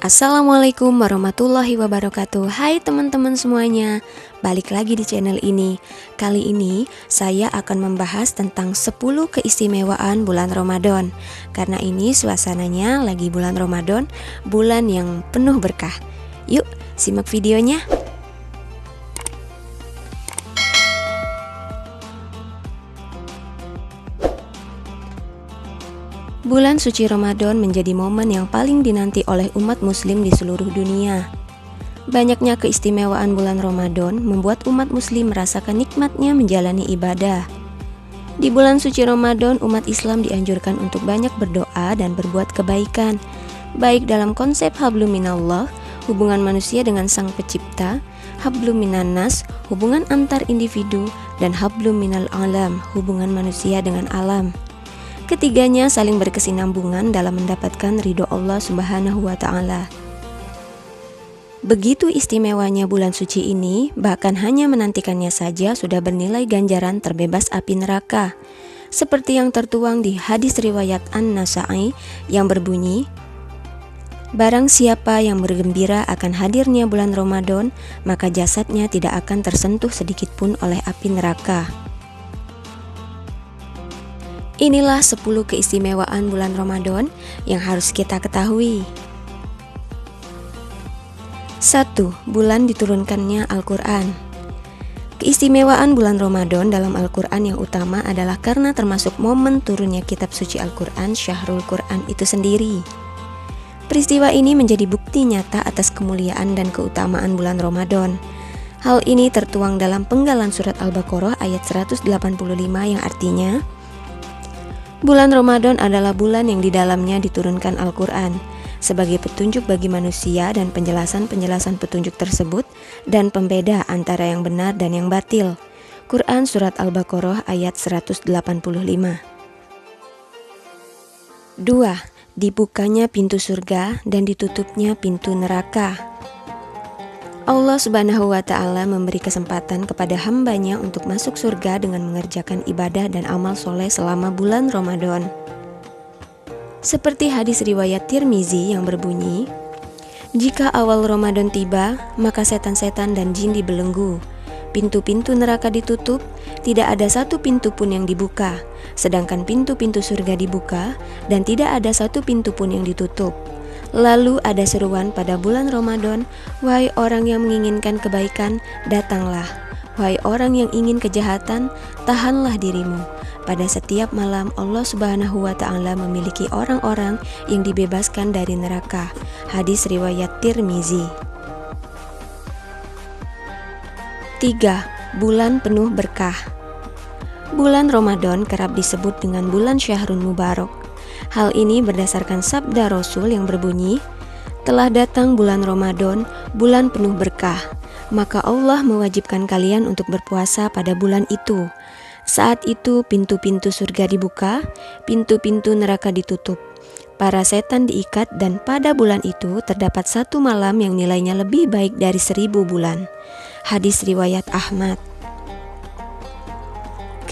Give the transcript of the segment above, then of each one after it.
Assalamualaikum warahmatullahi wabarakatuh. Hai teman-teman semuanya, balik lagi di channel ini. Kali ini saya akan membahas tentang 10 keistimewaan bulan Ramadan. Karena ini suasananya lagi bulan Ramadan, bulan yang penuh berkah. Yuk simak videonya. Bulan suci Ramadan menjadi momen yang paling dinanti oleh umat muslim di seluruh dunia. Banyaknya keistimewaan bulan Ramadan membuat umat muslim merasakan nikmatnya menjalani ibadah. Di bulan suci Ramadan, umat Islam dianjurkan untuk banyak berdoa dan berbuat kebaikan, baik dalam konsep hablum minallah, hubungan manusia dengan Sang Pencipta, hablum minannas, hubungan antar individu, dan hablum minal alam, hubungan manusia dengan alam. Ketiganya saling berkesinambungan dalam mendapatkan ridho Allah Subhanahu wa Ta'ala. Begitu istimewanya bulan suci ini, bahkan hanya menantikannya saja sudah bernilai ganjaran terbebas api neraka. Seperti yang tertuang di hadis riwayat An-Nasa'i yang berbunyi, "Barang siapa yang bergembira akan hadirnya bulan Ramadan, maka jasadnya tidak akan tersentuh sedikit pun oleh api neraka." Inilah 10 keistimewaan bulan Ramadan yang harus kita ketahui. 1. Bulan diturunkannya Al-Quran. Keistimewaan bulan Ramadan dalam Al-Quran yang utama adalah karena termasuk momen turunnya kitab suci Al-Quran, Syahrul Quran itu sendiri. Peristiwa ini menjadi bukti nyata atas kemuliaan dan keutamaan bulan Ramadan. Hal ini tertuang dalam penggalan surat Al-Baqarah ayat 185 yang artinya, bulan Ramadan adalah bulan yang di dalamnya diturunkan Al-Quran sebagai petunjuk bagi manusia dan penjelasan-penjelasan petunjuk tersebut dan pembeda antara yang benar dan yang batil. Quran Surat Al-Baqarah ayat 185. 2. Dibukanya pintu surga dan ditutupnya pintu neraka. Allah Subhanahu wa Ta'ala memberi kesempatan kepada hambanya untuk masuk surga dengan mengerjakan ibadah dan amal soleh selama bulan Ramadan. Seperti hadis riwayat Tirmizi yang berbunyi, "Jika awal Ramadan tiba, maka setan-setan dan jin dibelenggu. Pintu-pintu neraka ditutup, tidak ada satu pintu pun yang dibuka, sedangkan pintu-pintu surga dibuka dan tidak ada satu pintu pun yang ditutup. Lalu ada seruan pada bulan Ramadan, wahai orang yang menginginkan kebaikan, datanglah. Wahai orang yang ingin kejahatan, tahanlah dirimu. Pada setiap malam Allah Subhanahu wa Ta'ala memiliki orang-orang yang dibebaskan dari neraka." Hadis riwayat Tirmizi. 3. Bulan penuh berkah. Bulan Ramadan kerap disebut dengan bulan Syahrul Mubarak. Hal ini berdasarkan sabda Rasul yang berbunyi, "Telah datang bulan Ramadan, bulan penuh berkah. Maka Allah mewajibkan kalian untuk berpuasa pada bulan itu. Saat itu pintu-pintu surga dibuka, pintu-pintu neraka ditutup. Para setan diikat dan pada bulan itu terdapat satu malam yang nilainya lebih baik dari 1000 bulan." Hadis riwayat Ahmad.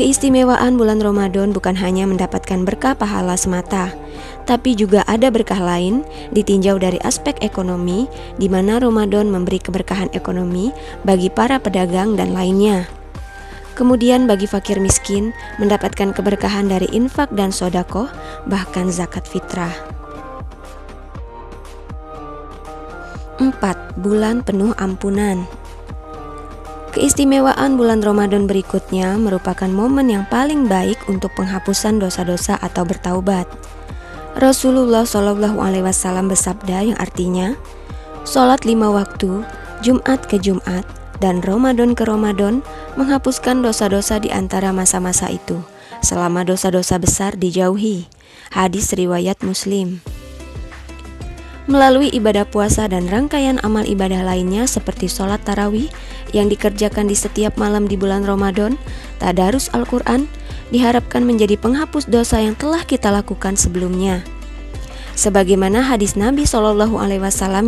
Keistimewaan bulan Ramadan bukan hanya mendapatkan berkah pahala semata, tapi juga ada berkah lain ditinjau dari aspek ekonomi, di mana Ramadan memberi keberkahan ekonomi bagi para pedagang dan lainnya. Kemudian bagi fakir miskin mendapatkan keberkahan dari infak dan sodakoh, bahkan zakat fitrah. 4. Bulan penuh ampunan. Keistimewaan bulan Ramadan berikutnya merupakan momen yang paling baik untuk penghapusan dosa-dosa atau bertaubat. Rasulullah SAW bersabda yang artinya, "Sholat 5 waktu, Jumat ke Jumat, dan Ramadan ke Ramadan menghapuskan dosa-dosa di antara masa-masa itu, selama dosa-dosa besar dijauhi." Hadis riwayat Muslim. Melalui ibadah puasa dan rangkaian amal ibadah lainnya seperti sholat tarawih yang dikerjakan di setiap malam di bulan Ramadan, tadarus Al-Quran, diharapkan menjadi penghapus dosa yang telah kita lakukan sebelumnya. Sebagaimana hadis Nabi SAW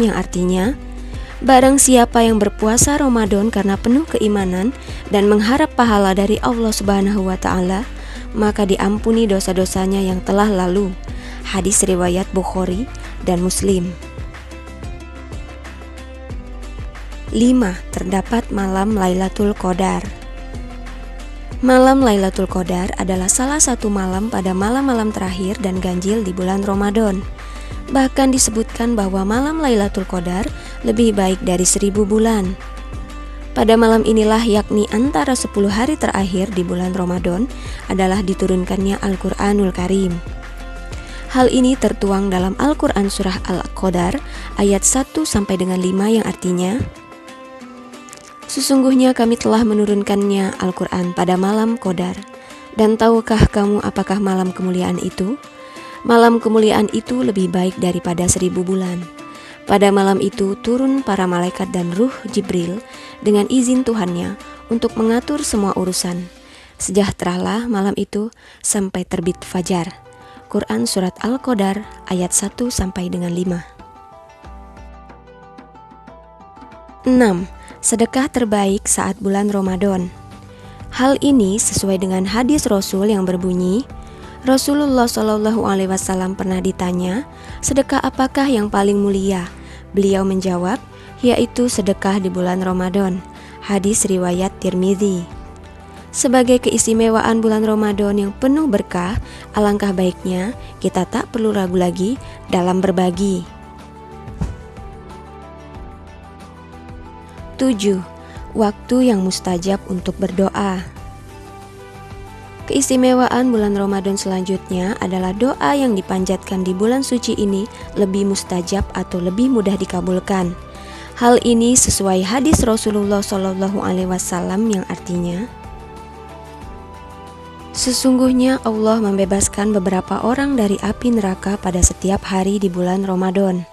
yang artinya, "Barang siapa yang berpuasa Ramadan karena penuh keimanan dan mengharap pahala dari Allah Subhanahu wa Ta'ala, maka diampuni dosa-dosanya yang telah lalu." Hadis riwayat Bukhari dan Muslim. 5. Terdapat malam Lailatul Qadar. Malam Lailatul Qadar adalah salah satu malam pada malam-malam terakhir dan ganjil di bulan Ramadan. Bahkan disebutkan bahwa malam Lailatul Qadar lebih baik dari 1000 bulan. Pada malam inilah, yakni antara 10 hari terakhir di bulan Ramadan, adalah diturunkannya Al-Quranul Karim. Hal ini tertuang dalam Al-Quran Surah Al-Qadar ayat 1 sampai dengan 5 yang artinya, sesungguhnya kami telah menurunkannya Al-Quran pada malam Qadar. Dan tahukah kamu apakah malam kemuliaan itu? Malam kemuliaan itu lebih baik daripada 1000 bulan. Pada malam itu turun para malaikat dan ruh Jibril dengan izin Tuhannya untuk mengatur semua urusan. Sejahteralah malam itu sampai terbit fajar. Quran Surat Al-Qadar ayat 1 sampai dengan 5. 6. Sedekah terbaik saat bulan Ramadan. Hal ini sesuai dengan hadis Rasul yang berbunyi, Rasulullah SAW pernah ditanya, sedekah apakah yang paling mulia? Beliau menjawab, yaitu sedekah di bulan Ramadan. Hadis riwayat Tirmidzi. Sebagai keistimewaan bulan Ramadan yang penuh berkah, alangkah baiknya kita tak perlu ragu lagi dalam berbagi. 7. Waktu yang mustajab untuk berdoa. Keistimewaan bulan Ramadan selanjutnya adalah doa yang dipanjatkan di bulan suci ini lebih mustajab atau lebih mudah dikabulkan. Hal ini sesuai hadis Rasulullah SAW yang artinya, sesungguhnya Allah membebaskan beberapa orang dari api neraka pada setiap hari di bulan Ramadan.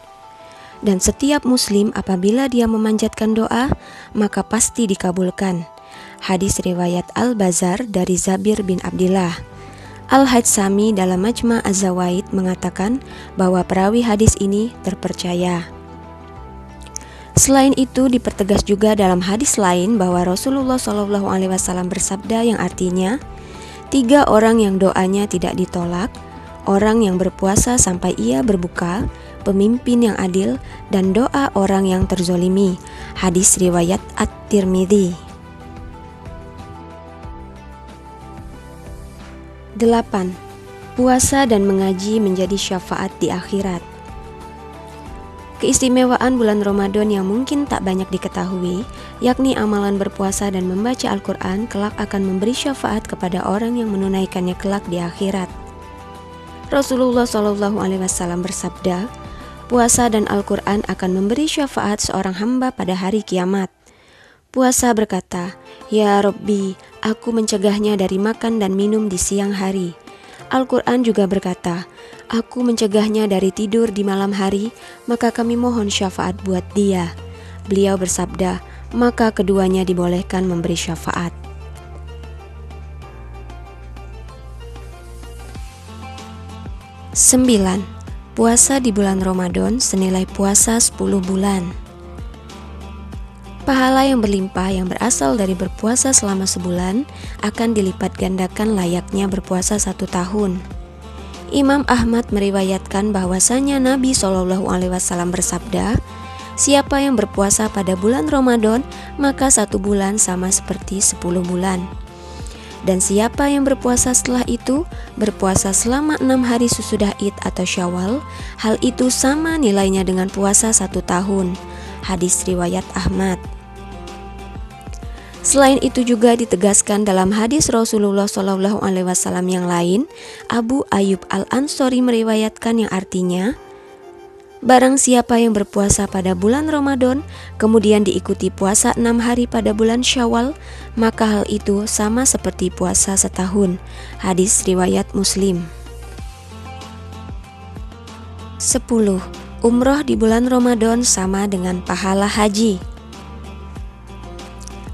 Dan setiap muslim apabila dia memanjatkan doa, maka pasti dikabulkan. Hadis riwayat Al-Bazar dari Zabir bin Abdillah. Al-Haytsami dalam Majma' Az-Zawaid mengatakan bahwa perawi hadis ini terpercaya. Selain itu dipertegas juga dalam hadis lain bahwa Rasulullah SAW bersabda yang artinya, 3 orang yang doanya tidak ditolak, orang yang berpuasa sampai ia berbuka, pemimpin yang adil, dan doa orang yang terzolimi. Hadis riwayat At-Tirmidzi. 8. Puasa dan mengaji menjadi syafaat di akhirat. Keistimewaan bulan Ramadan yang mungkin tak banyak diketahui, yakni amalan berpuasa dan membaca Al-Quran kelak akan memberi syafaat kepada orang yang menunaikannya kelak di akhirat. Rasulullah SAW bersabda, puasa dan Al-Quran akan memberi syafaat seorang hamba pada hari kiamat. Puasa berkata, ya Rabbi, aku mencegahnya dari makan dan minum di siang hari. Al-Quran juga berkata, aku mencegahnya dari tidur di malam hari, maka kami mohon syafaat buat dia. Beliau bersabda, maka keduanya dibolehkan memberi syafaat. 9. Puasa di bulan Ramadan senilai puasa 10 bulan. Pahala yang berlimpah yang berasal dari berpuasa selama sebulan akan dilipat gandakan layaknya berpuasa 1 tahun. Imam Ahmad meriwayatkan bahwasanya Nabi SAW bersabda, siapa yang berpuasa pada bulan Ramadan, maka 1 bulan sama seperti 10 bulan. Dan siapa yang berpuasa setelah itu, berpuasa selama 6 hari sesudah Id atau Syawal, hal itu sama nilainya dengan puasa 1 tahun. Hadis riwayat Ahmad. Selain itu juga ditegaskan dalam hadis Rasulullah SAW yang lain, Abu Ayyub Al-Ansori meriwayatkan yang artinya, barang siapa yang berpuasa pada bulan Ramadan, kemudian diikuti puasa 6 hari pada bulan Syawal, maka hal itu sama seperti puasa setahun. Hadis riwayat Muslim. 10. Umroh di bulan Ramadan sama dengan pahala haji.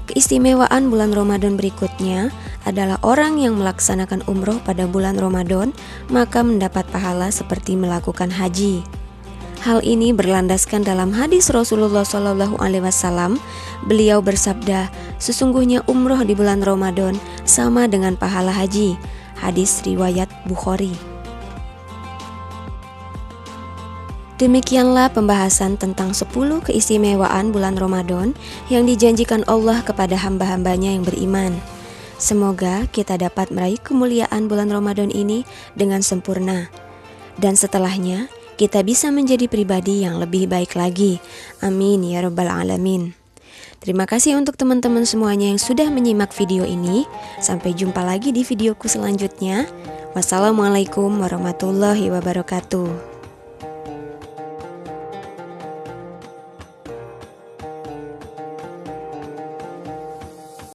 Keistimewaan bulan Ramadan berikutnya adalah orang yang melaksanakan umroh pada bulan Ramadan, maka mendapat pahala seperti melakukan haji. Hal ini berlandaskan dalam hadis Rasulullah SAW. Beliau bersabda, sesungguhnya umroh di bulan Ramadan sama dengan pahala haji. Hadis riwayat Bukhari. Demikianlah pembahasan tentang 10 keistimewaan bulan Ramadan yang dijanjikan Allah kepada hamba-hambanya yang beriman. Semoga kita dapat meraih kemuliaan bulan Ramadan ini dengan sempurna. Dan setelahnya, kita bisa menjadi pribadi yang lebih baik lagi. Amin ya rabbal alamin. Terima kasih untuk teman-teman semuanya yang sudah menyimak video ini. Sampai jumpa lagi di videoku selanjutnya. Wassalamualaikum warahmatullahi wabarakatuh.